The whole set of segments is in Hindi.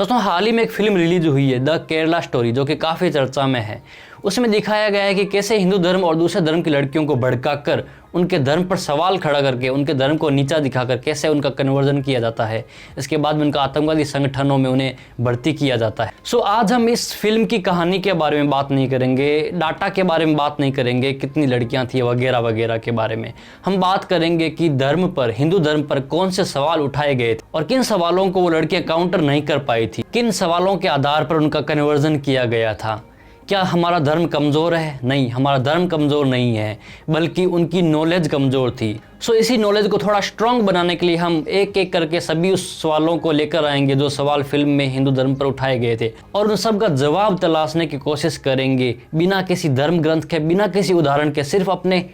दोस्तों हाल ही में एक फिल्म रिलीज हुई है द केरला स्टोरी, जो कि काफ़ी चर्चा में है। उसमें दिखाया गया है कि कैसे हिंदू धर्म और दूसरे धर्म की लड़कियों को भड़काकर उनके धर्म पर सवाल खड़ा करके उनके धर्म को नीचा दिखाकर कैसे उनका कन्वर्जन किया जाता है। इसके बाद में उनका आतंकवादी संगठनों में उन्हें भर्ती किया जाता है। सो आज हम इस फिल्म की कहानी के बारे में बात नहीं करेंगे, डाटा के बारे में बात नहीं करेंगे, कितनी लड़कियां थी वगैरह वगैरह के बारे में। हम बात करेंगे कि धर्म पर, हिंदू धर्म पर कौन से सवाल उठाए गए थे और किन सवालों को वो लड़कियां काउंटर नहीं कर पाई थी, किन सवालों के आधार पर उनका कन्वर्जन किया गया था। क्या हमारा धर्म कमज़ोर है? नहीं, हमारा धर्म कमज़ोर नहीं है, बल्कि उनकी नॉलेज कमज़ोर थी। सो इसी नॉलेज को थोड़ा स्ट्रॉन्ग बनाने के लिए हम एक एक करके सभी उस सवालों को लेकर आएंगे जो सवाल फिल्म में हिंदू धर्म पर उठाए गए थे, और उन सब का जवाब तलाशने की कोशिश करेंगे बिना किसी धर्म ग्रंथ के, बिना किसी उदाहरण के, सिर्फ अपने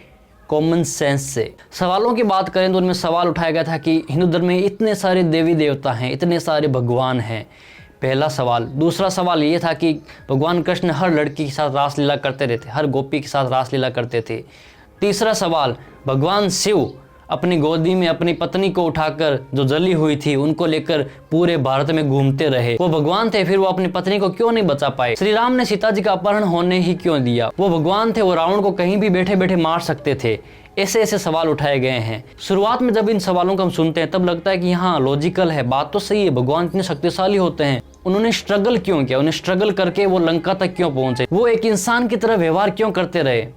कॉमन सेंस से। सवालों की बात करें तो उनमें सवाल उठाया गया था कि हिंदू धर्म में इतने सारे देवी देवता हैं, इतने सारे भगवान हैं, पहला सवाल। दूसरा सवाल ये था कि भगवान कृष्ण हर लड़की के साथ रासलीला करते रहते, हर गोपी के साथ रासलीला करते थे। तीसरा सवाल, भगवान शिव अपनी गोदी में अपनी पत्नी को उठाकर जो जली हुई थी उनको लेकर पूरे भारत में घूमते रहे। वो भगवान थे, फिर वो अपनी पत्नी को क्यों नहीं बचा पाए? श्री राम ने सीता जी का अपहरण होने ही क्यों दिया? वो भगवान थे, वो रावण को कहीं भी बैठे बैठे मार सकते थे। ऐसे ऐसे सवाल उठाए गए हैं। शुरुआत में जब इन सवालों को हम सुनते हैं तब लगता है कि हाँ लॉजिकल है, बात तो सही है, भगवान इतने शक्तिशाली होते हैं, उन्होंने स्ट्रगल क्यों किया, उन्हें स्ट्रगल करके वो लंका तक क्यों पहुंचे, वो एक इंसान की तरह व्यवहार क्यों करते रहे?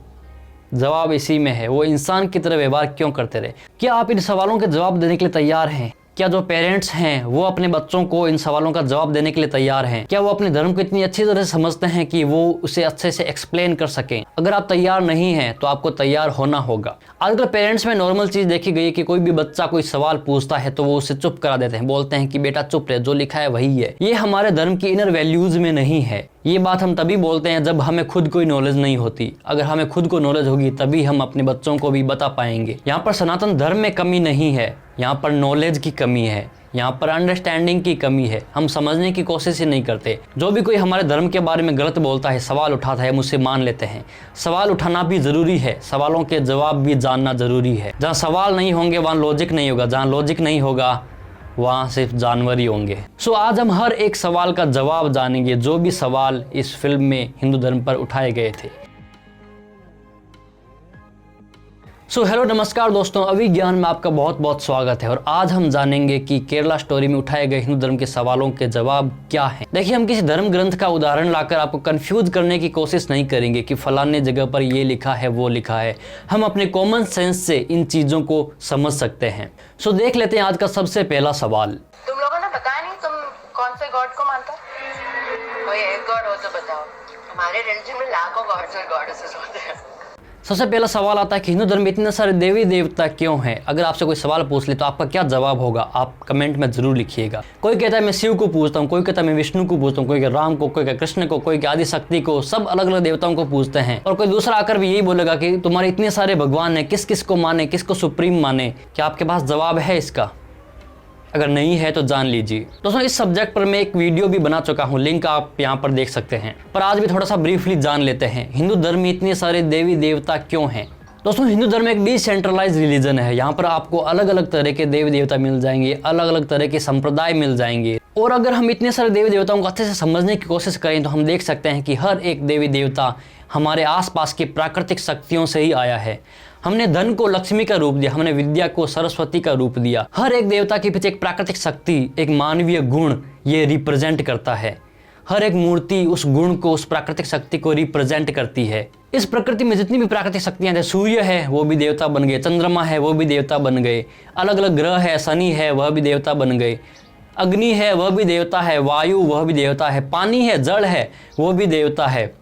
जवाब इसी में है, वो इंसान की तरह व्यवहार क्यों करते रहे। क्या आप इन सवालों के जवाब देने के लिए तैयार हैं? क्या जो पेरेंट्स हैं वो अपने बच्चों को इन सवालों का जवाब देने के लिए तैयार हैं? क्या वो अपने धर्म को इतनी अच्छी तरह से समझते हैं कि वो उसे अच्छे से एक्सप्लेन कर सकें? अगर आप तैयार नहीं हैं तो आपको तैयार होना होगा। आजकल पेरेंट्स में नॉर्मल चीज देखी गई है कि कोई भी बच्चा कोई सवाल पूछता है तो वो उसे चुप करा देते हैं, बोलते हैं कि बेटा चुप रहे, जो लिखा है वही है। ये हमारे धर्म की इनर वैल्यूज में नहीं है। ये बात हम तभी बोलते हैं जब हमें खुद कोई नॉलेज नहीं होती। अगर हमें खुद को नॉलेज होगी तभी हम अपने बच्चों को भी बता पाएंगे। यहाँ पर सनातन धर्म में कमी नहीं है, यहाँ पर नॉलेज की कमी है, यहाँ पर अंडरस्टैंडिंग की कमी है। हम समझने की कोशिश ही नहीं करते। जो भी कोई हमारे धर्म के बारे में गलत बोलता है, सवाल उठाता है, हम उसे मान लेते हैं। सवाल उठाना भी जरूरी है, सवालों के जवाब भी जानना जरूरी है। जहाँ सवाल नहीं होंगे वहाँ लॉजिक नहीं होगा, जहाँ लॉजिक नहीं होगा वहाँ सिर्फ जानवर ही होंगे। सो आज हम हर एक सवाल का जवाब जानेंगे जो भी सवाल इस फिल्म में हिंदू धर्म पर उठाए गए थे। सो हेलो नमस्कार दोस्तों, अभिज्ञान में आपका बहुत बहुत स्वागत है। और आज हम जानेंगे कि केरला स्टोरी में उठाए गए हिंदू धर्म के सवालों के जवाब क्या हैं। देखिए, हम किसी धर्म ग्रंथ का उदाहरण लाकर आपको कंफ्यूज करने की कोशिश नहीं करेंगे कि फलाने जगह पर ये लिखा है वो लिखा है। हम अपने कॉमन सेंस से इन चीजों को समझ सकते हैं। सो देख लेते हैं आज का सबसे पहला सवाल। तुम लोगों ने बताया नहीं तुम कौन से गॉड को मानते हो? कोई एक गॉड हो तो बताओ। हमारे रिलीजन में लाखों गॉड्स और गॉडेसेस होते हैं। सबसे पहला सवाल आता है कि हिंदू धर्म में इतने सारे देवी देवता क्यों हैं? अगर आपसे कोई सवाल पूछ ले तो आपका क्या जवाब होगा, आप कमेंट में जरूर लिखिएगा। कोई कहता है मैं शिव को पूछता हूँ, कोई कहता है मैं विष्णु को पूछता हूँ, कोई कहता राम को, कोई कहता कृष्ण को, कोई आदि शक्ति को, सब अलग अलग देवताओं को पूछते हैं। और कोई दूसरा आकर भी यही बोलेगा कि तुम्हारे इतने सारे भगवान हैं, किस किस को माने, किसको सुप्रीम माने। क्या आपके पास जवाब है इसका? अगर नहीं है तो जान लीजिए। दोस्तों इस सब्जेक्ट पर मैं एक वीडियो भी बना चुका हूँ, लिंक आप यहाँ पर देख सकते हैं। पर आज भी थोड़ा सा ब्रीफली जान लेते हैं हिंदू धर्म में इतने सारे देवी देवता क्यों हैं। दोस्तों हिंदू धर्म एक डिसेंट्रलाइज रिलीजन है। यहाँ पर आपको अलग अलग तरह के देवी देवता मिल जाएंगे, अलग अलग तरह के संप्रदाय मिल जाएंगे। और अगर हम इतने सारे देवी देवताओं को अच्छे से समझने की कोशिश करें तो हम देख सकते हैं कि हर एक देवी देवता हमारे आसपास की प्राकृतिक शक्तियों से ही आया है। हमने धन को लक्ष्मी का रूप दिया, हमने विद्या को सरस्वती का रूप दिया। हर एक देवता के पीछे एक प्राकृतिक शक्ति, एक मानवीय गुण ये रिप्रेजेंट करता है। हर एक मूर्ति उस गुण को, उस प्राकृतिक शक्ति को रिप्रेजेंट करती है। इस प्रकृति में जितनी भी प्राकृतिक शक्तियां हैं, सूर्य है वो भी देवता बन गए, चंद्रमा है वो भी देवता बन गए, अलग अलग ग्रह है, शनि है वह भी देवता बन गए, अग्नि है वह भी देवता है, वायु वह भी देवता है, पानी है, जल है वो भी देवता है।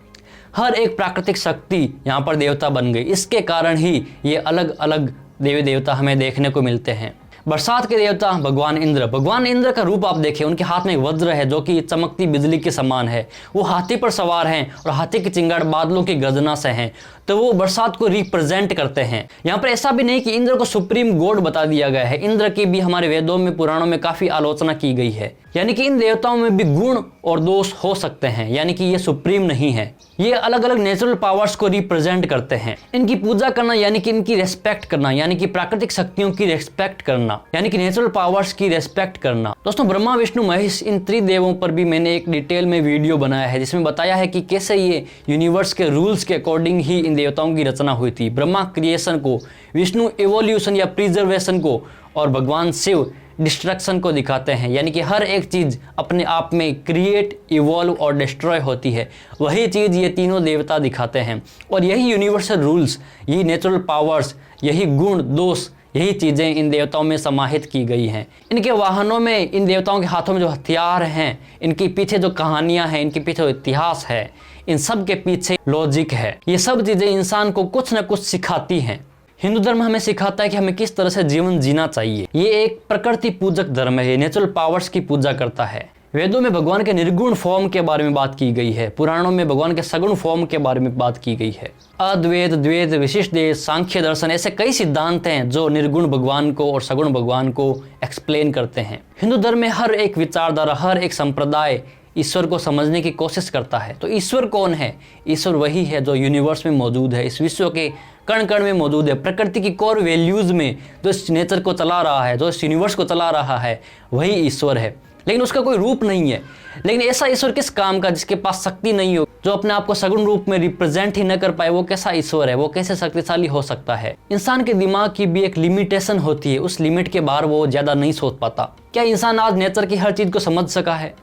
हर एक प्राकृतिक शक्ति यहाँ पर देवता बन गई। इसके कारण ही ये अलग अलग देवी देवता हमें देखने को मिलते हैं। बरसात के देवता भगवान इंद्र, भगवान इंद्र का रूप आप देखें, उनके हाथ में एक वज्र है जो कि चमकती बिजली के समान है। वो हाथी पर सवार हैं और हाथी की चिंगाड़ बादलों की गर्जना से हैं, तो वो बरसात को रिप्रेजेंट करते हैं। यहाँ पर ऐसा भी नहीं कि इंद्र को सुप्रीम गॉड बता दिया गया है। इंद्र की भी हमारे वेदों में, पुराणों में काफी आलोचना की गई है। यानी कि इन देवताओं में भी गुण और दोष हो सकते हैं, यानी कि ये सुप्रीम नहीं है। ये अलग अलग नेचुरल पावर्स को रिप्रेजेंट करते हैं। इनकी पूजा करना यानी कि इनकी रेस्पेक्ट करना, यानी कि प्राकृतिक शक्तियों की रेस्पेक्ट करना, यानी कि नेचुरल पावर्स की रेस्पेक्ट करना। दोस्तों, ब्रह्मा विष्णु महेश इन त्रिदेवों पर भी मैंने एक डिटेल में वीडियो बनाया है जिसमें बताया है कि कैसे ये यूनिवर्स के रूल्स के अकॉर्डिंग ही इन देवताओं की रचना हुई थी। ब्रह्मा क्रिएशन को, विष्णु एवोल्यूशन या प्रिजर्वेशन को, और भगवान शिव डिस्ट्रक्शन को दिखाते हैं। यानी कि हर एक चीज़ अपने आप में क्रिएट, इवॉल्व और डिस्ट्रॉय होती है। वही चीज़ ये तीनों देवता दिखाते हैं। और यही यूनिवर्सल रूल्स, यही नेचुरल पावर्स, यही गुण दोष, यही चीज़ें इन देवताओं में समाहित की गई हैं। इनके वाहनों में, इन देवताओं के हाथों में जो हथियार हैं, इनके पीछे जो कहानियाँ हैं, इनके पीछे जो इतिहास है, इन सब के पीछे लॉजिक है। ये सब चीज़ें इंसान को कुछ न कुछ सिखाती हैं। हिंदू धर्म हमें सिखाता है कि हमें किस तरह से जीवन जीना चाहिए। ये एक प्रकृति पूजक धर्म है, नेचुरल पावर्स की पूजा करता है। वेदों में भगवान के निर्गुण फॉर्म के बारे में बात की गई है, पुराणों में भगवान के सगुण फॉर्म के बारे में बात की गई है। अद्वैत, द्वैत, विशिष्ट देश, सांख्य दर्शन, ऐसे कई सिद्धांत हैं जो निर्गुण भगवान को और सगुण भगवान को एक्सप्लेन करते हैं। हिंदू धर्म में हर एक विचारधारा, हर एक संप्रदाय ईश्वर को समझने की कोशिश करता है। तो ईश्वर कौन है? ईश्वर वही है जो यूनिवर्स में मौजूद है, इस विश्व के कण कण में मौजूद है, प्रकृति की कोर वैल्यूज में जो इस नेचर को चला रहा है, जो इस यूनिवर्स को चला रहा है, वही ईश्वर है। लेकिन उसका कोई रूप नहीं है। लेकिन ऐसा ईश्वर किस काम का जिसके पास शक्ति नहीं हो, जो अपने आप को सगुण रूप में रिप्रेजेंट ही न कर पाए, वो कैसा ईश्वर है? वो कैसे शक्तिशाली हो सकता है? इंसान के दिमाग की भी एक लिमिटेशन होती है, उस लिमिट के बाहर वो ज्यादा नहीं सोच पाता। क्या इंसान आज नेचर की हर चीज को समझ सका है?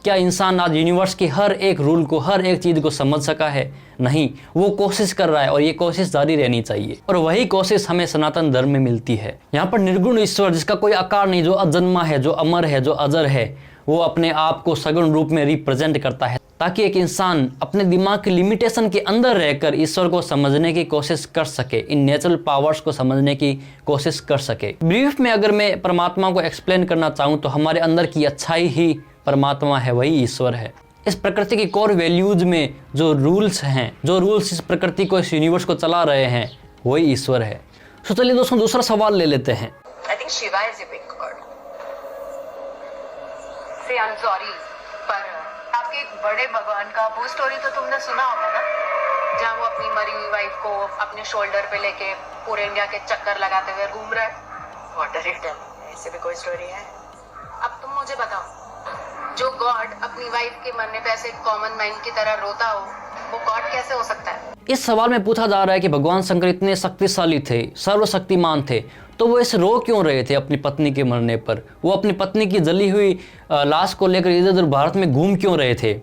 क्या इंसान आज यूनिवर्स की हर एक रूल को, हर एक चीज को समझ सका है? नहीं। वो कोशिश कर रहा है और ये कोशिश जारी रहनी चाहिए। और वही कोशिश हमें सनातन धर्म में मिलती है। यहाँ पर निर्गुण ईश्वर, जिसका कोई आकार नहीं, जो अजन्मा है, जो अमर है, जो अजर है, वो अपने आप को सगुण रूप में रिप्रेजेंट करता है, ताकि एक इंसान अपने दिमाग की लिमिटेशन के अंदर रहकर ईश्वर को समझने की कोशिश कर सके, इन नेचुरल पावर्स को समझने की कोशिश कर सके। ब्रीफ में अगर मैं परमात्मा को एक्सप्लेन करना चाहूँ तो हमारे अंदर की अच्छाई ही परमात्मा है, वही ईश्वर है। इस प्रकृति की कोर वैल्यूज में जो रूल्स हैं, जो रूल्स इस प्रकृति को, इस यूनिवर्स को चला रहे हैं, वही ईश्वर है। तो चलिए दोस्तों, दूसरा सवाल ले लेते हैं। I think Shiva is a big god. Say I'm sorry, पर आपके एक बड़े भगवान का वो स्टोरी तो तुमने सुना होगा ना, जहाँ वो अपनी मरी हुई वाइफ को अपने शोल्डर पे लेके पूरे इंडिया के चक्कर लगाते हुए घूम रहा है। What are you telling? ऐसे भी कोई स्टोरी है? अब तुम मुझे बताओ, जो गॉड अपनी वाइफ के मरने पे ऐसे कॉमन मैन की तरह रोता हो, वो गॉड कैसे हो सकता है? इस सवाल में पूछा जा रहा है कि भगवान शंकर इतने शक्तिशाली थे, सर्वशक्तिमान थे, तो वो ऐसे रो क्यों रहे थे अपनी पत्नी के मरने पर? वो अपनी पत्नी की जली हुई लाश को लेकर इधर उधर भारत में घूम क्यों रहे थे?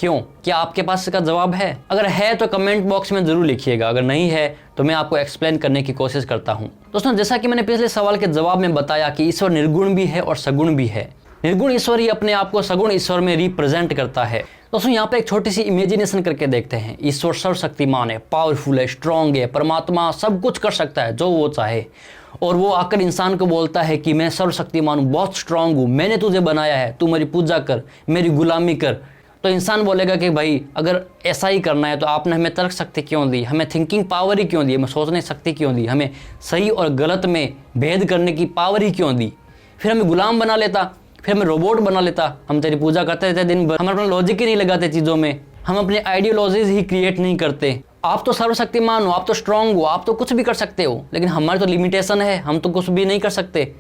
क्यों? क्या आपके पास इसका जवाब है? अगर है तो कमेंट बॉक्स में जरूर लिखिएगा, अगर नहीं है तो मैं आपको एक्सप्लेन करने की कोशिश करता हूँ। दोस्तों, जैसा कि मैंने पिछले सवाल के जवाब में बताया कि ईश्वर निर्गुण भी है और सगुण भी है। निर्गुण ईश्वर ही अपने आप को सगुण ईश्वर में रिप्रेजेंट करता है। दोस्तों, यहाँ पे एक छोटी सी इमेजिनेशन करके देखते हैं। ईश्वर सर्वशक्तिमान है, पावरफुल है, स्ट्रांग है, परमात्मा सब कुछ कर सकता है जो वो चाहे, और वो आकर इंसान को बोलता है कि मैं सर्वशक्तिमान हूँ, बहुत स्ट्रांग हूँ, मैंने तुझे बनाया है, तू मेरी पूजा कर, मेरी गुलामी कर। तो इंसान बोलेगा कि भाई अगर ऐसा ही करना है तो आपने हमें तर्क शक्ति क्यों दी, हमें थिंकिंग पावर ही क्यों दी, हमें सोचने शक्ति क्यों दी, हमें सही और गलत में भेद करने की पावर ही क्यों दी? फिर हमें गुलाम बना लेता, फिर हमें रोबोट बना लेता, हम तेरी पूजा करते रहते दिन भर, हम अपना लॉजिक ही नहीं लगाते चीज़ों में, हम अपने आइडियोलॉजीज ही क्रिएट नहीं करते। आप तो सर्वशक्तिमान हो, आप तो स्ट्रांग हो, आप तो कुछ भी कर सकते हो, लेकिन हमारी तो लिमिटेशन है, हम तो कुछ भी नहीं कर सकते।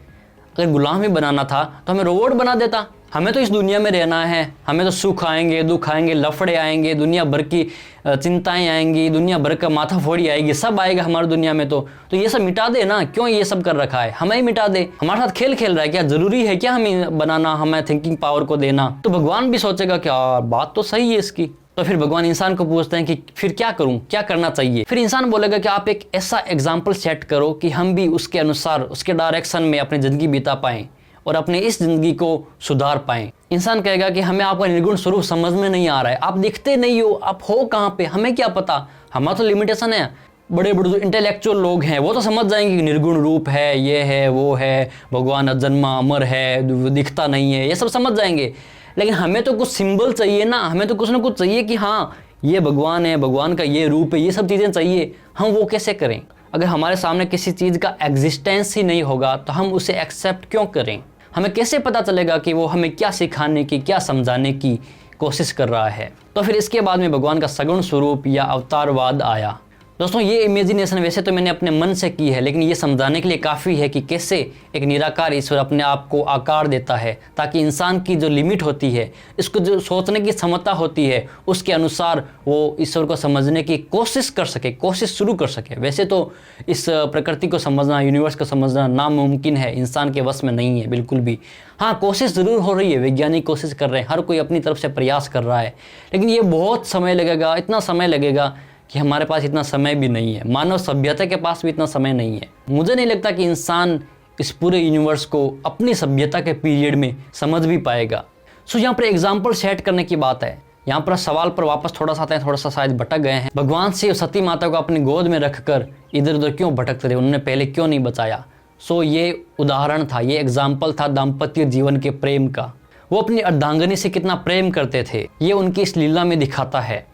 अगर गुलाम ही बनाना था तो हमें रोबोट बना देता। हमें तो इस दुनिया में रहना है, हमें तो सुख आएंगे, दुख आएंगे, लफड़े आएंगे, दुनिया भर की चिंताएं आएंगी, दुनिया भर का माथा फोड़ी आएगी, सब आएगा हमारी दुनिया में। तो ये सब मिटा दे ना, क्यों ये सब कर रखा है? हमें ही मिटा दे। हमारे साथ खेल खेल रहा है क्या? जरूरी है क्या हमें बनाना, हमें थिंकिंग पावर को देना? तो भगवान भी सोचेगा क्या बात तो सही है इसकी। तो फिर भगवान इंसान को पूछते हैं कि फिर क्या करूं, क्या करना चाहिए? फिर इंसान बोलेगा कि आप एक ऐसा एग्जाम्पल सेट करो कि हम भी उसके अनुसार, उसके डायरेक्शन में अपनी जिंदगी बिता पाएं और अपने इस जिंदगी को सुधार पाएं। इंसान कहेगा कि हमें आपका निर्गुण स्वरूप समझ में नहीं आ रहा है, आप दिखते नहीं हो, आप हो कहाँ पे, हमें क्या पता, हमारा तो लिमिटेशन है। बड़े बड़े जो इंटेलेक्चुअल लोग हैं वो तो समझ जाएंगे कि निर्गुण रूप है, ये है, वो है, भगवान अजन्मा अमर है, दिखता नहीं है, ये सब समझ जाएंगे। लेकिन हमें तो कुछ सिंबल चाहिए ना, हमें तो कुछ ना कुछ चाहिए कि हाँ ये भगवान है, भगवान का ये रूप है, ये सब चीज़ें चाहिए। हम वो कैसे करें? अगर हमारे सामने किसी चीज़ का एग्जिस्टेंस ही नहीं होगा तो हम उसे एक्सेप्ट क्यों करें? हमें कैसे पता चलेगा कि वो हमें क्या सिखाने की, क्या समझाने की कोशिश कर रहा है। तो फिर इसके बाद में भगवान का सगुण स्वरूप या अवतारवाद आया। दोस्तों ये इमेजिनेशन वैसे तो मैंने अपने मन से की है, लेकिन ये समझाने के लिए काफ़ी है कि कैसे एक निराकार ईश्वर अपने आप को आकार देता है, ताकि इंसान की जो लिमिट होती है, इसको जो सोचने की क्षमता होती है, उसके अनुसार वो ईश्वर को समझने की कोशिश कर सके, कोशिश शुरू कर सके। वैसे तो इस प्रकृति को समझना, यूनिवर्स को समझना नामुमकिन है, इंसान के वश में नहीं है बिल्कुल भी। हाँ, कोशिश ज़रूर हो रही है, वैज्ञानिक कोशिश कर रहे हैं, हर कोई अपनी तरफ से प्रयास कर रहा है, लेकिन ये बहुत समय लगेगा, इतना समय लगेगा कि हमारे पास इतना समय भी नहीं है, मानव सभ्यता के पास भी इतना समय नहीं है। मुझे नहीं लगता कि इंसान इस पूरे यूनिवर्स को अपनी सभ्यता के पीरियड में समझ भी पाएगा। सो यहाँ पर एग्जाम्पल सेट करने की बात है। यहाँ पर सवाल पर वापस थोड़ा सा आते हैं, थोड़ा सा शायद भटक गए हैं। भगवान शिव सती माता को अपनी गोद में रखकर इधर उधर क्यों भटकते थे, उन्होंने पहले क्यों नहीं बचाया। सो ये उदाहरण था, ये एग्जाम्पल था दाम्पत्य जीवन के प्रेम का। वो अपनी अर्धांगिनी से कितना प्रेम करते थे, ये उनकी इस लीला में दिखाता है।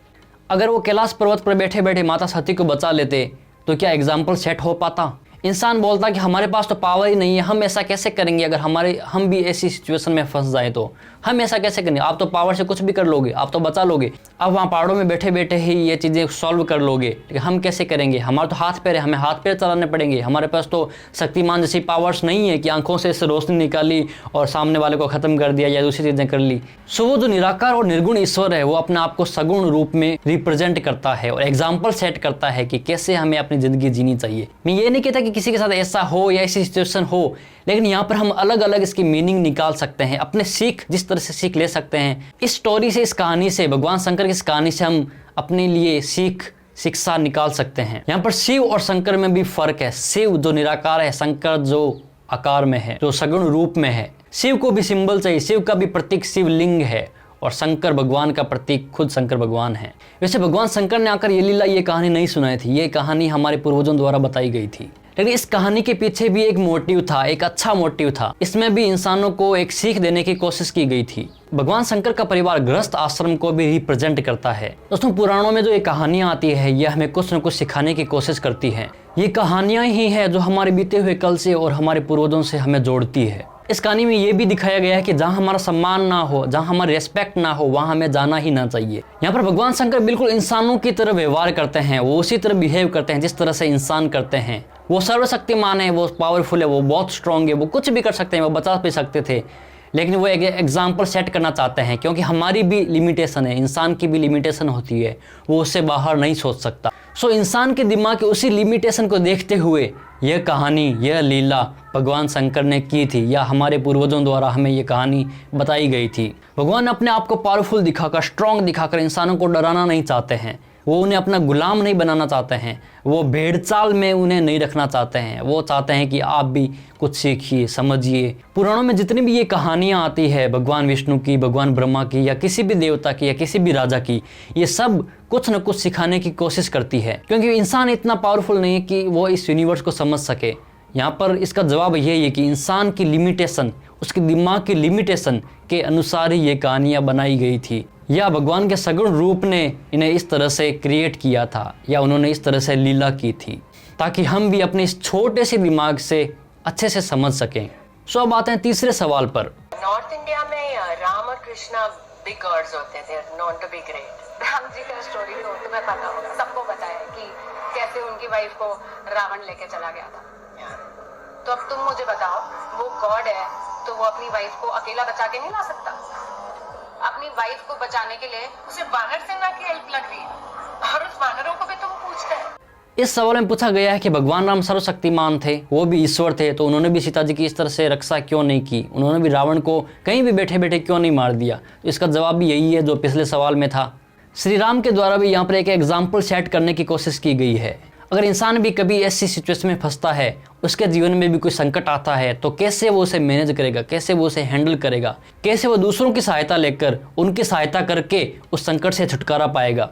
अगर वो कैलाश पर्वत पर बैठे बैठे माता सती को बचा लेते तो क्या एग्जाम्पल सेट हो पाता। इंसान बोलता कि हमारे पास तो पावर ही नहीं है, हम ऐसा कैसे करेंगे, अगर हम भी ऐसी सिचुएशन में फंस जाए तो हम ऐसा कैसे करेंगे। आप तो पावर से कुछ भी कर लोगे, आप तो बचा लोगे, आप वहाँ पहाड़ों में बैठे बैठे ही ये चीज़ें सॉल्व कर लोगे, लेकिन हम कैसे करेंगे, हमारे तो हाथ पैर है, हमें हाथ पैर चलाने पड़ेंगे, हमारे पास तो शक्तिमान जैसी पावर्स नहीं है कि आंखों से रोशनी निकाली और सामने वाले को ख़त्म कर दिया या दूसरी चीज़ें कर ली। सो वो जो निराकार और निर्गुण ईश्वर है, वो अपने आप को सगुण रूप में रिप्रेजेंट करता है और एग्जाम्पल सेट करता है कि कैसे हमें अपनी ज़िंदगी जीनी चाहिए। मैं ये नहीं कहता कि किसी के साथ ऐसा हो या ऐसी सिचुएशन हो, लेकिन यहाँ पर हम अलग अलग इसकी मीनिंग निकाल सकते हैं, अपने सीख जिस तरह से सीख ले सकते हैं। इस स्टोरी से, इस कहानी से, भगवान शंकर की इस कहानी से हम अपने लिए शिक्षा निकाल सकते हैं। यहाँ पर शिव और शंकर में भी फर्क है। शिव जो निराकार है, शंकर जो आकार में है, जो सगुण रूप में है। शिव को भी सिंबल चाहिए, शिव का भी प्रतीक शिवलिंग है और शंकर भगवान का प्रतीक खुद शंकर भगवान है। वैसे भगवान शंकर ने आकर ये लीला, ये कहानी नहीं सुनाई थी, ये कहानी हमारे पूर्वजों द्वारा बताई गई थी, लेकिन इस कहानी के पीछे भी एक मोटिव था, एक अच्छा मोटिव था। इसमें भी इंसानों को एक सीख देने की कोशिश की गई थी। भगवान शंकर का परिवार गृहस्थ आश्रम को भी रिप्रेजेंट करता है। दोस्तों पुराणों में जो ये कहानियां आती है, यह हमें कुछ न कुछ सिखाने की कोशिश करती है। ये कहानियां ही है जो हमारे बीते हुए कल से और हमारे पूर्वजों से हमें जोड़ती है। इस कहानी में ये भी दिखाया गया है कि जहाँ हमारा सम्मान ना हो, जहाँ हमारी रेस्पेक्ट ना हो, वहाँ हमें जाना ही ना चाहिए। यहाँ पर भगवान शंकर बिल्कुल इंसानों की तरह व्यवहार करते हैं, वो उसी तरह बिहेव करते हैं जिस तरह से इंसान करते हैं। वो सर्वशक्तिमान है, वो पावरफुल है, वो बहुत स्ट्रांग है, वो कुछ भी कर सकते हैं, वो बचा भी सकते थे, लेकिन वो एक एग्जाम्पल सेट करना चाहते हैं, क्योंकि हमारी भी लिमिटेशन है, इंसान की भी लिमिटेशन होती है, वो उससे बाहर नहीं सोच सकता। सो इंसान के दिमाग के उसी लिमिटेशन को देखते हुए यह कहानी, यह लीला भगवान शंकर ने की थी, या हमारे पूर्वजों द्वारा हमें यह कहानी बताई गई थी। भगवान अपने आप को पावरफुल दिखाकर, स्ट्रांग दिखाकर इंसानों को डराना नहीं चाहते हैं। वो उन्हें अपना गुलाम नहीं बनाना चाहते हैं, वो भेड़चाल में उन्हें नहीं रखना चाहते हैं। वो चाहते हैं कि आप भी कुछ सीखिए, समझिए। पुराणों में जितनी भी ये कहानियाँ आती है, भगवान विष्णु की, भगवान ब्रह्मा की, या किसी भी देवता की, या किसी भी राजा की, ये सब कुछ न कुछ सिखाने की कोशिश करती है, क्योंकि इंसान इतना पावरफुल नहीं है कि वो इस यूनिवर्स को समझ सके। यहाँ पर इसका जवाब यही है कि इंसान की लिमिटेशन, उसके दिमाग की लिमिटेशन के अनुसार ही ये कहानियाँ बनाई गई थी, या भगवान के सगुण रूप ने इन्हें इस तरह से क्रिएट किया था, या उन्होंने इस तरह से लीला की थी, ताकि हम भी अपने इस छोटे से दिमाग से अच्छे से समझ सकें। सो अब आते हैं तीसरे सवाल पर। नॉर्थ इंडिया में राम और कृष्णा बिग गॉड्स होते थे, known to be great. Ram ji का स्टोरी तो तुम्हें पता होगा, सबको पता है कि कैसे उनकी वाइफ को रावण लेके चला गया था। तो अब तुम मुझे बताओ, वो गॉड है तो वो अपनी वाइफ को अकेला बचा के नहीं ला सकता? अपनी वाइफ को बचाने के लिए उसे वानर सेना की हेल्प लग रही है, और उस वानरों को भी तुम पूछते हैं। इस सवाल में पूछा गया है कि भगवान राम सर्वशक्तिमान थे, वो भी ईश्वर थे, तो उन्होंने भी सीता जी की इस तरह से रक्षा क्यों नहीं की, उन्होंने भी रावण को कहीं भी बैठे बैठे क्यों नहीं मार दिया। तो इसका जवाब भी यही है जो पिछले सवाल में था। श्री राम के द्वारा भी यहाँ पर एक एग्जाम्पल सेट करने की कोशिश की गई है। अगर इंसान भी कभी ऐसी सिचुएशन में फंसता है, उसके जीवन में भी कोई संकट आता है, तो कैसे वो उसे मैनेज करेगा, कैसे वो उसे हैंडल करेगा, कैसे वो दूसरों की सहायता लेकर, उनकी सहायता करके उस संकट से छुटकारा पाएगा।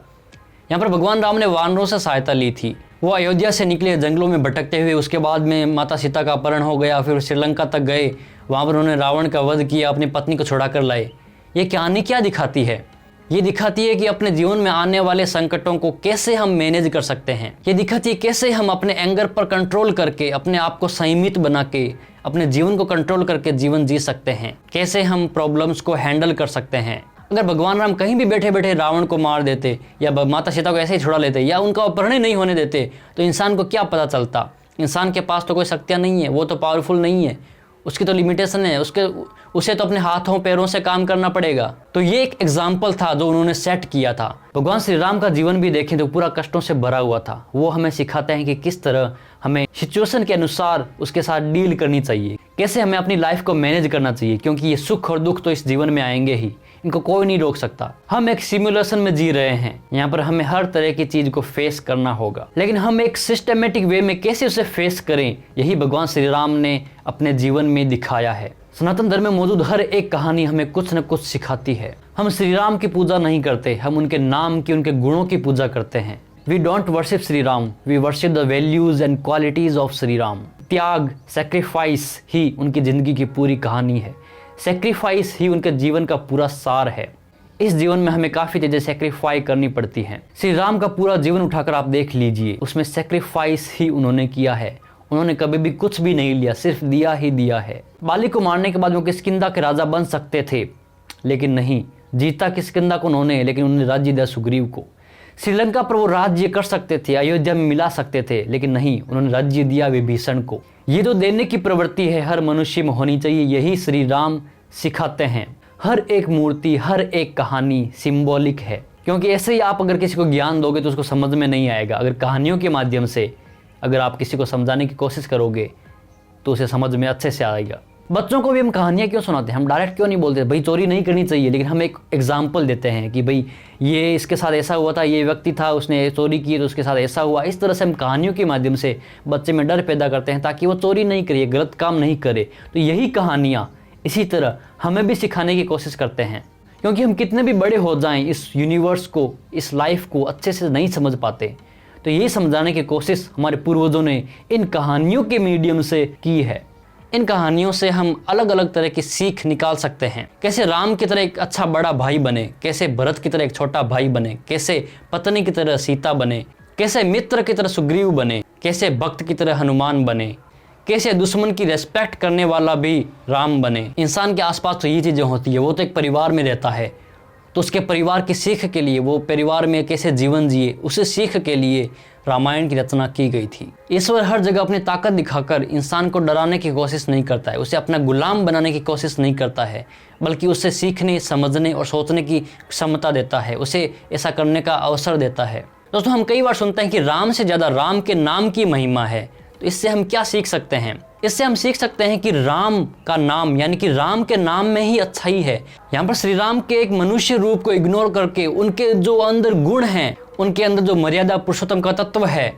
यहाँ पर भगवान राम ने वानरों से सहायता ली थी। वो अयोध्या से निकले जंगलों में भटकते हुए, उसके बाद में माता सीता का अपहरण हो गया, फिर श्रीलंका तक गए, वहाँ पर उन्होंने रावण का वध किया, अपनी पत्नी को छुड़ा कर लाए। ये कहानी क्या दिखाती है? ये दिखाती है कि अपने जीवन में आने वाले संकटों को कैसे हम मैनेज कर सकते हैं। ये दिखाती है कैसे हम अपने एंगर पर कंट्रोल करके, अपने आप को संयमित बना के, अपने जीवन को कंट्रोल करके जीवन जी सकते हैं। कैसे हम प्रॉब्लम्स को हैंडल कर सकते हैं। अगर भगवान राम कहीं भी बैठे बैठे रावण को मार देते या माता सीता को ऐसे ही छुड़ा लेते या उनका अपहरण नहीं होने देते तो इंसान को क्या पता चलता। इंसान के पास तो कोई शक्तियाँ नहीं है, वो तो पावरफुल नहीं है, उसकी तो लिमिटेशन है, उसे तो अपने हाथों पैरों से काम करना पड़ेगा। तो ये एक एग्जाम्पल था जो उन्होंने सेट किया था। भगवान श्री राम का जीवन भी देखें तो पूरा कष्टों से भरा हुआ था। वो हमें सिखाते हैं कि किस तरह हमें सिचुएशन के अनुसार उसके साथ डील करनी चाहिए, कैसे हमें अपनी लाइफ को मैनेज करना चाहिए, क्योंकि ये सुख और दुख तो इस जीवन में आएंगे ही, इनको कोई नहीं रोक सकता। हम एक सिमुलेशन में जी रहे हैं, यहाँ पर हमें हर तरह की चीज को फेस करना होगा, लेकिन हम एक सिस्टमेटिक वे में कैसे उसे फेस करें, यही भगवान श्री राम ने अपने जीवन में दिखाया है। सनातन धर्म में मौजूद हर एक कहानी हमें कुछ न कुछ सिखाती है। हम श्री राम की पूजा नहीं करते, हम उनके नाम की, उनके गुणों की पूजा करते हैं। We don't worship Shri Ram, we worship the values and qualities of Shri Ram. त्याग, सेक्रीफाइस ही उनकी जिंदगी की पूरी कहानी है। सेक्रीफाइस ही उनके जीवन का पूरा सार है। इस जीवन में हमें काफ़ी चीज़ें सेक्रीफाई करनी पड़ती हैं। श्री राम का पूरा जीवन उठाकर आप देख लीजिए, उसमें सेक्रीफाइस ही उन्होंने किया है। उन्होंने कभी भी कुछ भी नहीं लिया, सिर्फ दिया ही दिया है। बाली को मारने के बाद वो किष्किंधा के राजा बन सकते थे, लेकिन नहीं, जीता किष्किंधा को उन्होंने, लेकिन उन्होंने राज्य दिया सुग्रीव को। श्रीलंका पर वो राज्य कर सकते थे, अयोध्या में मिला सकते थे, लेकिन नहीं, उन्होंने राज्य दिया विभीषण को। ये तो देने की प्रवृत्ति है, हर मनुष्य में होनी चाहिए, यही श्री राम सिखाते हैं। हर एक मूर्ति, हर एक कहानी सिंबॉलिक है, क्योंकि ऐसे ही आप अगर किसी को ज्ञान दोगे तो उसको समझ में नहीं आएगा। अगर कहानियों के माध्यम से अगर आप किसी को समझाने की कोशिश करोगे तो उसे समझ में अच्छे से आएगा। बच्चों को भी हम कहानियाँ क्यों सुनाते हैं, हम डायरेक्ट क्यों नहीं बोलते भाई चोरी नहीं करनी चाहिए, लेकिन हम एक एग्जाम्पल देते हैं कि भाई ये इसके साथ ऐसा हुआ था, ये व्यक्ति था, उसने चोरी की तो उसके साथ ऐसा हुआ। इस तरह से हम कहानियों के माध्यम से बच्चे में डर पैदा करते हैं ताकि वो चोरी नहीं करे, गलत काम नहीं करे। तो यही कहानियाँ इसी तरह हमें भी सिखाने की कोशिश करते हैं, क्योंकि हम कितने भी बड़े हो जाएं इस यूनिवर्स को, इस लाइफ को अच्छे से नहीं समझ पाते। तो यही समझाने की कोशिश हमारे पूर्वजों ने इन कहानियों के मीडियम से की है। इन कहानियों से हम अलग अलग तरह की सीख निकाल सकते हैं। कैसे राम की तरह एक अच्छा बड़ा भाई बने, कैसे भरत की तरह एक छोटा भाई बने, कैसे पत्नी की तरह सीता बने, कैसे मित्र की तरह सुग्रीव बने, कैसे भक्त की तरह हनुमान बने, कैसे दुश्मन की रेस्पेक्ट करने वाला भी राम बने। इंसान के आसपास तो ये चीज़ें होती है, वो तो एक परिवार में रहता है, तो उसके परिवार की सीख के लिए, वो परिवार में कैसे जीवन जिए, उसे सीख के लिए रामायण की रचना की गई थी। ईश्वर हर जगह अपनी ताकत दिखाकर इंसान को डराने की कोशिश नहीं करता है, उसे अपना गुलाम बनाने की कोशिश नहीं करता है, बल्कि उससे सीखने, समझने और सोचने की क्षमता देता है, उसे ऐसा करने का अवसर देता है। दोस्तों, हम कई बार सुनते हैं कि राम से ज़्यादा राम के नाम की महिमा है। तो इससे हम क्या सीख सकते हैं? इससे हम सीख सकते हैं कि राम का नाम, यानी कि राम के नाम में ही अच्छाई है। यहाँ पर श्री राम के एक मनुष्य रूप को इग्नोर करके उनके जो अंदर गुण हैं, उनके अंदर जो मर्यादा पुरुषोत्तम का तत्व है,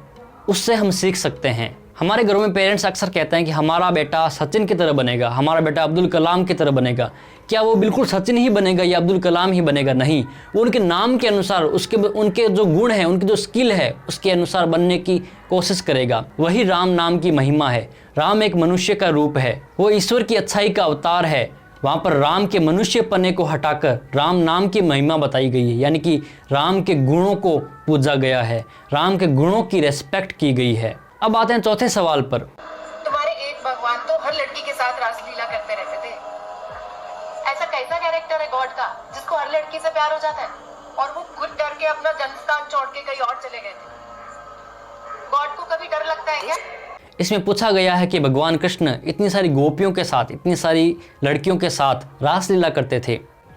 उससे हम सीख सकते हैं। हमारे घरों में पेरेंट्स अक्सर कहते हैं कि हमारा बेटा सचिन की तरह बनेगा, हमारा बेटा अब्दुल कलाम की तरह बनेगा। क्या वो बिल्कुल सचिन ही बनेगा या अब्दुल कलाम ही बनेगा? नहीं, वो उनके नाम के अनुसार, उनके जो गुण है, उनकी जो स्किल है, उसके अनुसार बनने की कोशिश करेगा। वही राम नाम की महिमा है। राम एक मनुष्य का रूप है, वो ईश्वर की अच्छाई का अवतार है। वहाँ पर राम के मनुष्य पने को हटाकर राम नाम की महिमा बताई गई है, यानी कि राम के गुणों को पूजा गया है, राम के गुणों की रेस्पेक्ट की गई है। अब आते हैं चौथे सवाल पर। तुम्हारे एक भगवान तो हर लड़की के साथ रासलीला करते रहते थे। ऐसा कैसा कैरेक्टर है गॉड का जिसको हर लड़की से प्यार हो जाता है? और वो खुद डर के अपना जन्मस्थान छोड़ के कहीं और चले गए थे। गॉड को कभी डर लगता है क्या? इसमें पूछा गया है कि भगवान कृष्ण इतनी सारी गोपियों के साथ, इतनी सारी लड़कियों के साथ रासलीला करते थे,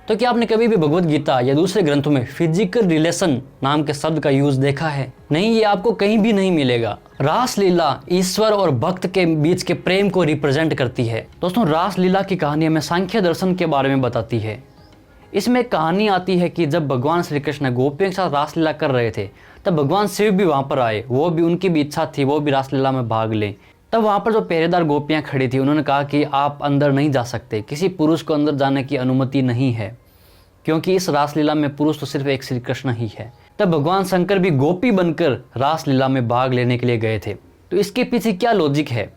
तो क्या आपने कभी भी भगवत गीता या दूसरे ग्रंथों में फिजिकल रिलेशन नाम के शब्द का यूज देखा है? नहीं, ये आपको कहीं भी नहीं मिलेगा। रासलीला ईश्वर और भक्त के बीच के प्रेम को रिप्रेजेंट करती है। दोस्तों, रासलीला की कहानी हमें सांख्य दर्शन के बारे में बताती है। इसमें एक कहानी आती है कि जब भगवान श्री कृष्ण गोपियों के साथ रासलीला कर रहे थे, तब भगवान शिव भी वहाँ पर आए। वो भी, उनकी भी इच्छा थी वो भी रासलीला में भाग लें। तब वहाँ पर जो पहरेदार गोपियाँ खड़ी थी, उन्होंने कहा कि आप अंदर नहीं जा सकते, किसी पुरुष को अंदर जाने की अनुमति नहीं है, क्योंकि इस रासलीला में पुरुष तो सिर्फ एक श्री कृष्ण ही है। तब भगवान शंकर भी गोपी बनकर रासलीला में भाग लेने के लिए गए थे। तो इसके पीछे क्या लॉजिक है?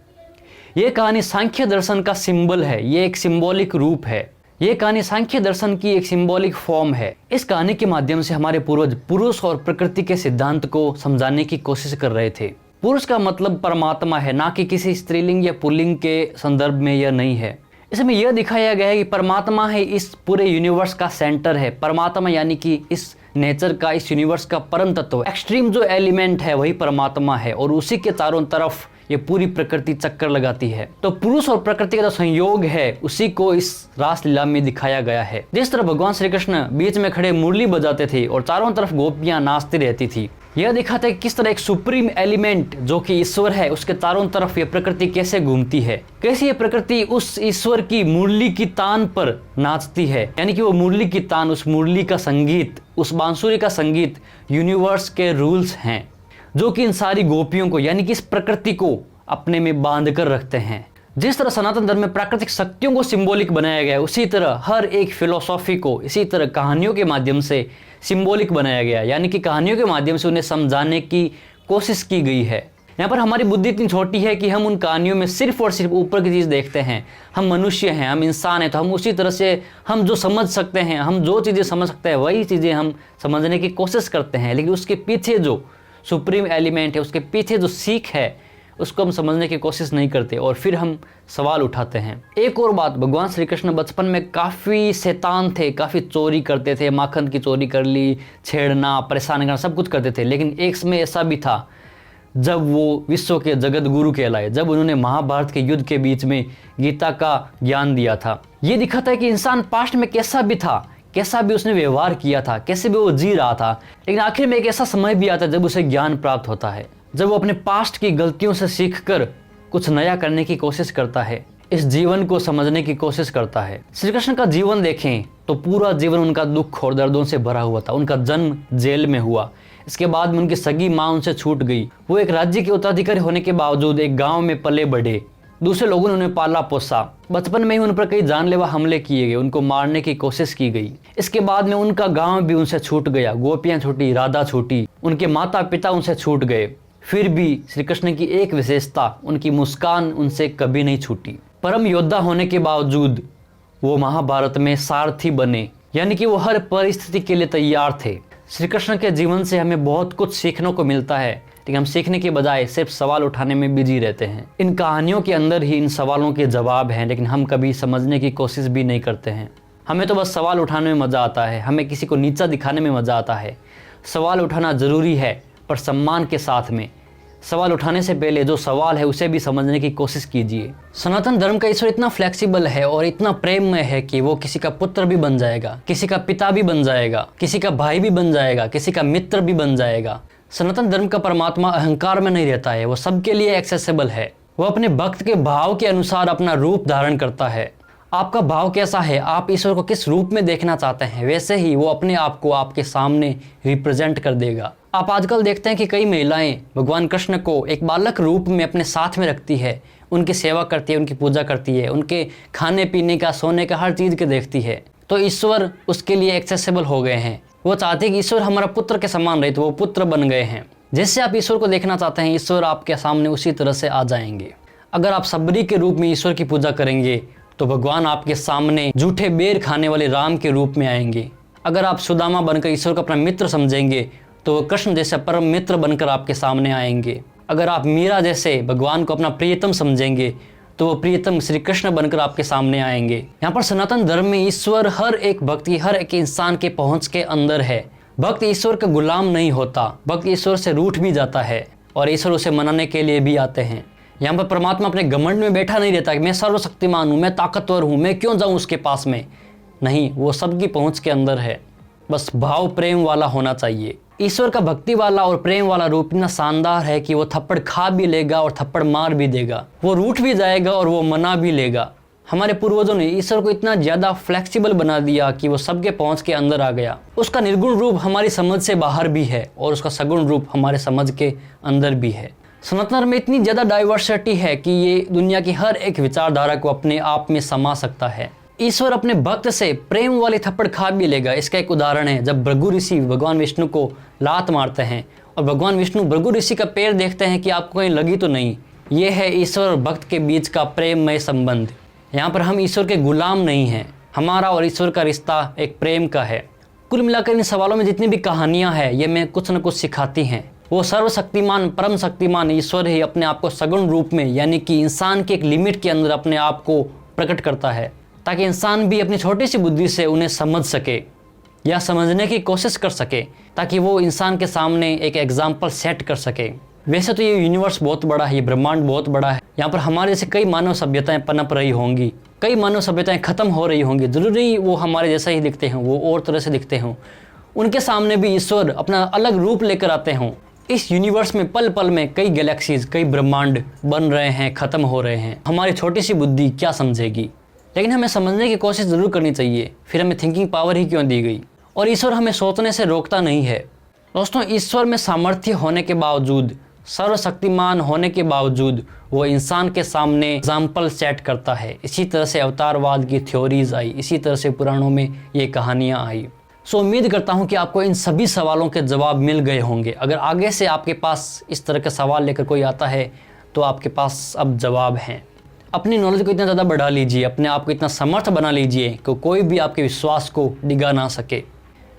ये कहानी सांख्य दर्शन का सिंबल है, ये एक सिंबॉलिक रूप है। ये कहानी सांख्य दर्शन की एक सिंबॉलिक फॉर्म है। इस कहानी के माध्यम से हमारे पूर्वज पुरुष और प्रकृति के सिद्धांत को समझाने की कोशिश कर रहे थे। पुरुष का मतलब परमात्मा है, ना कि किसी स्त्रीलिंग या पुल्लिंग के संदर्भ में यह नहीं है। इसमें यह दिखाया गया है कि परमात्मा है इस पूरे यूनिवर्स का सेंटर है। परमात्मा यानी कि इस नेचर का, इस यूनिवर्स का परम तत्व, एक्सट्रीम जो एलिमेंट है वही परमात्मा है और उसी के चारों तरफ ये पूरी प्रकृति चक्कर लगाती है। तो पुरुष और प्रकृति का जो संयोग है उसी को इस रासलीला में दिखाया गया है। जिस तरह भगवान श्री कृष्ण बीच में खड़े मुरली बजाते थे और चारों तरफ गोपियां नाचती रहती थी, यह दिखाता है कि किस तरह एक सुप्रीम एलिमेंट जो कि ईश्वर है उसके चारों तरफ ये प्रकृति कैसे घूमती है, कैसे ये प्रकृति उस ईश्वर की मुरली की तान पर नाचती है। यानी कि वो मुरली की तान, उस मुरली का संगीत, उस बांसुरी का संगीत यूनिवर्स के रूल्स हैं जो कि इन सारी गोपियों को यानी कि इस प्रकृति को अपने में बांध कर रखते हैं। जिस तरह सनातन धर्म में प्राकृतिक शक्तियों को सिंबॉलिक बनाया गया है, उसी तरह हर एक फिलोसॉफी को इसी तरह कहानियों के माध्यम से सिंबॉलिक बनाया गया है। यानी कि कहानियों के माध्यम से उन्हें समझाने की कोशिश की गई है। यहाँ पर हमारी बुद्धि इतनी छोटी है कि हम उन कहानियों में सिर्फ और सिर्फ ऊपर की चीज़ देखते हैं। हम मनुष्य हैं, हम इंसान हैं, तो हम उसी तरह से हम जो समझ सकते हैं, हम जो चीज़ें समझ सकते हैं वही चीज़ें हम समझने की कोशिश करते हैं। लेकिन उसके पीछे जो सुप्रीम एलिमेंट है, उसके पीछे जो सीख है, उसको हम समझने की कोशिश नहीं करते और फिर हम सवाल उठाते हैं। एक और बात, भगवान श्री कृष्ण बचपन में काफ़ी शैतान थे, काफ़ी चोरी करते थे, माखन की चोरी कर ली, छेड़ना, परेशान करना, सब कुछ करते थे। लेकिन एक समय ऐसा भी था जब वो विश्व के जगत गुरु कहलाए, जब उन्होंने महाभारत के युद्ध के बीच में गीता का ज्ञान दिया था। ये दिखाता है कि इंसान पास्ट में कैसा भी था, कैसा भी उसने व्यवहार किया था, कैसे भी वो जी रहा था, लेकिन आखिर में एक ऐसा समय भी आता है जब उसे ज्ञान प्राप्त होता है, जब वो अपने पास्ट की गलतियों से सीखकर कुछ नया करने की कोशिश करता है, इस जीवन को समझने की कोशिश करता है। श्री कृष्ण का जीवन देखें तो पूरा जीवन उनका दुख और दर्दों से भरा हुआ था। उनका जन्म जेल में हुआ, इसके बाद में उनकी सगी माँ उनसे छूट गई। वो एक राज्य के उत्तराधिकारी होने के बावजूद एक गाँव में पले बढ़े, दूसरे लोगों ने उन्हें पाला पोसा। बचपन में ही उन पर कई जानलेवा हमले किए गए, उनको मारने की कोशिश की गई। इसके बाद में उनका गांव भी उनसे छूट गया, गोपियां छूटी, राधा छूटी, उनके माता पिता उनसे छूट गए। फिर भी श्री कृष्ण की एक विशेषता, उनकी मुस्कान उनसे कभी नहीं छूटी। परम योद्धा होने के बावजूद वो महाभारत में सारथी बने, यानी कि वो हर परिस्थिति के लिए तैयार थे। श्री कृष्ण के जीवन से हमें बहुत कुछ सीखने को मिलता है, लेकिन हम सीखने के बजाय सिर्फ सवाल उठाने में बिजी रहते हैं। इन कहानियों के अंदर ही इन सवालों के जवाब हैं, लेकिन हम कभी समझने की कोशिश भी नहीं करते हैं। हमें तो बस सवाल उठाने में मज़ा आता है, हमें किसी को नीचा दिखाने में मज़ा आता है। सवाल उठाना ज़रूरी है, पर सम्मान के साथ में। सवाल उठाने से पहले जो सवाल है उसे भी समझने की कोशिश कीजिए। सनातन धर्म का ईश्वर इतना फ्लेक्सिबल है और इतना प्रेममय है कि वो किसी का पुत्र भी बन जाएगा, किसी का पिता भी बन जाएगा, किसी का भाई भी बन जाएगा, किसी का मित्र भी बन जाएगा। सनातन धर्म का परमात्मा अहंकार में नहीं रहता है, वो सबके लिए एक्सेसिबल है। वो अपने भक्त के भाव के अनुसार अपना रूप धारण करता है। आपका भाव कैसा है, आप ईश्वर को किस रूप में देखना चाहते हैं, वैसे ही वो अपने आप को आपके सामने रिप्रेजेंट कर देगा। आप आजकल देखते हैं कि कई महिलाएं भगवान कृष्ण को एक बालक रूप में अपने साथ में रखती है, उनकी सेवा करती है, उनकी पूजा करती है, उनके खाने पीने का, सोने का, हर चीज़ के देखती है। तो ईश्वर उसके लिए एक्सेसिबल हो गए हैं। वो चाहते हैं कि ईश्वर हमारा पुत्र के समान रहे, तो वो पुत्र बन गए हैं। जैसे आप ईश्वर को देखना चाहते हैं, ईश्वर आपके सामने उसी तरह से आ जाएंगे। अगर आप सबरी के रूप में ईश्वर की पूजा करेंगे तो भगवान आपके सामने झूठे बेर खाने वाले राम के रूप में आएंगे। अगर आप सुदामा बनकर ईश्वर को अपना मित्र समझेंगे तो वो कृष्ण जैसे परम मित्र बनकर आपके सामने आएंगे। अगर आप मीरा जैसे भगवान को अपना प्रियतम समझेंगे तो वो प्रियतम श्री कृष्ण बनकर आपके सामने आएंगे। यहाँ पर सनातन धर्म में ईश्वर हर एक भक्त की, हर एक इंसान के पहुँच के अंदर है। भक्त ईश्वर का गुलाम नहीं होता, भक्त ईश्वर से रूठ भी जाता है और ईश्वर उसे मनाने के लिए भी आते हैं। यहाँ पर परमात्मा अपने घमंड में बैठा नहीं रहता कि मैं सर्वशक्तिमान हूँ, मैं ताकतवर हूँ, मैं क्यों जाऊँ उसके पास में। नहीं, वो सबकी पहुँच के अंदर है। बस भाव प्रेम वाला होना चाहिए। ईश्वर का भक्ति वाला और प्रेम वाला रूप इतना शानदार है कि वो थप्पड़ खा भी लेगा और थप्पड़ मार भी देगा, वो रूठ भी जाएगा और वो मना भी लेगा। हमारे पूर्वजों ने ईश्वर को इतना ज़्यादा फ्लेक्सिबल बना दिया कि वो सबके पहुँच के अंदर आ गया। उसका निर्गुण रूप हमारी समझ से बाहर भी है और उसका सगुण रूप हमारे समझ के अंदर भी है। सनातन धर्म में इतनी ज़्यादा डाइवर्सिटी है कि ये दुनिया की हर एक विचारधारा को अपने आप में समा सकता है। ईश्वर अपने भक्त से प्रेम वाले थप्पड़ खा भी लेगा। इसका एक उदाहरण है जब भृगु ऋषि भगवान विष्णु को लात मारते हैं और भगवान विष्णु भृगु ऋषि का पैर देखते हैं कि आपको कहीं लगी तो नहीं। ये है ईश्वर और भक्त के बीच का प्रेममय संबंध। यहाँ पर हम ईश्वर के गुलाम नहीं हैं, हमारा और ईश्वर का रिश्ता एक प्रेम का है। कुल मिलाकर इन सवालों में जितनी भी कहानियाँ हैं ये हमें कुछ न कुछ सिखाती हैं। वो सर्वशक्तिमान परम शक्तिमान ईश्वर ही अपने आप को सगुण रूप में यानी कि इंसान के एक लिमिट के अंदर अपने आप को प्रकट करता है, ताकि इंसान भी अपनी छोटी सी बुद्धि से उन्हें समझ सके या समझने की कोशिश कर सके, ताकि वो इंसान के सामने एक एग्जाम्पल सेट कर सके। वैसे तो ये यूनिवर्स बहुत बड़ा है, ये ब्रह्मांड बहुत बड़ा है। यहाँ पर हमारे जैसे कई मानव सभ्यताएं पनप रही होंगी, कई मानव सभ्यताएं खत्म हो रही होंगी। जरूरी वो हमारे जैसा ही दिखते हों, वो और तरह से दिखते हों, उनके सामने भी ईश्वर अपना अलग रूप लेकर आते हों। इस यूनिवर्स में पल पल में कई गैलेक्सीज, कई ब्रह्मांड बन रहे हैं, ख़त्म हो रहे हैं। हमारी छोटी सी बुद्धि क्या समझेगी, लेकिन हमें समझने की कोशिश ज़रूर करनी चाहिए। फिर हमें थिंकिंग पावर ही क्यों दी गई। और ईश्वर हमें सोचने से रोकता नहीं है। दोस्तों, ईश्वर में सामर्थ्य होने के बावजूद, सर्वशक्तिमान होने के बावजूद वो इंसान के सामने एग्जाम्पल सेट करता है। इसी तरह से अवतारवाद की थ्योरीज आई, इसी तरह से पुराणों में ये कहानियाँ आई। सो उम्मीद करता हूँ कि आपको इन सभी सवालों के जवाब मिल गए होंगे। अगर आगे से आपके पास इस तरह के सवाल लेकर कोई आता है तो आपके पास अब जवाब हैं। अपनी नॉलेज को इतना ज़्यादा बढ़ा लीजिए, अपने आप को इतना समर्थ बना लीजिए कि कोई भी आपके विश्वास को डिगा ना सके,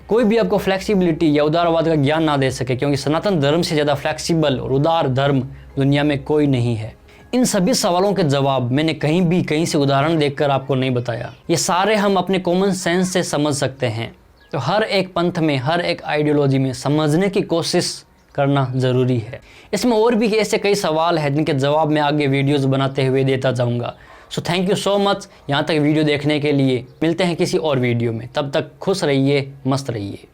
कोई भी आपको फ्लेक्सिबिलिटी या उदारवाद का ज्ञान ना दे सके, क्योंकि सनातन धर्म से ज़्यादा फ्लेक्सिबल और उदार धर्म दुनिया में कोई नहीं है। इन सभी सवालों के जवाब मैंने कहीं से उदाहरण देखकर आपको नहीं बताया। ये सारे हम अपने कॉमन सेंस से समझ सकते हैं। तो हर एक पंथ में, हर एक आइडियोलॉजी में समझने की कोशिश करना ज़रूरी है। इसमें और भी ऐसे कई सवाल हैं जिनके जवाब मैं आगे वीडियोज़ बनाते हुए देता जाऊँगा। So thank you so much यहाँ तक वीडियो देखने के लिए। मिलते हैं किसी और वीडियो में, तब तक खुश रहिए, मस्त रहिए।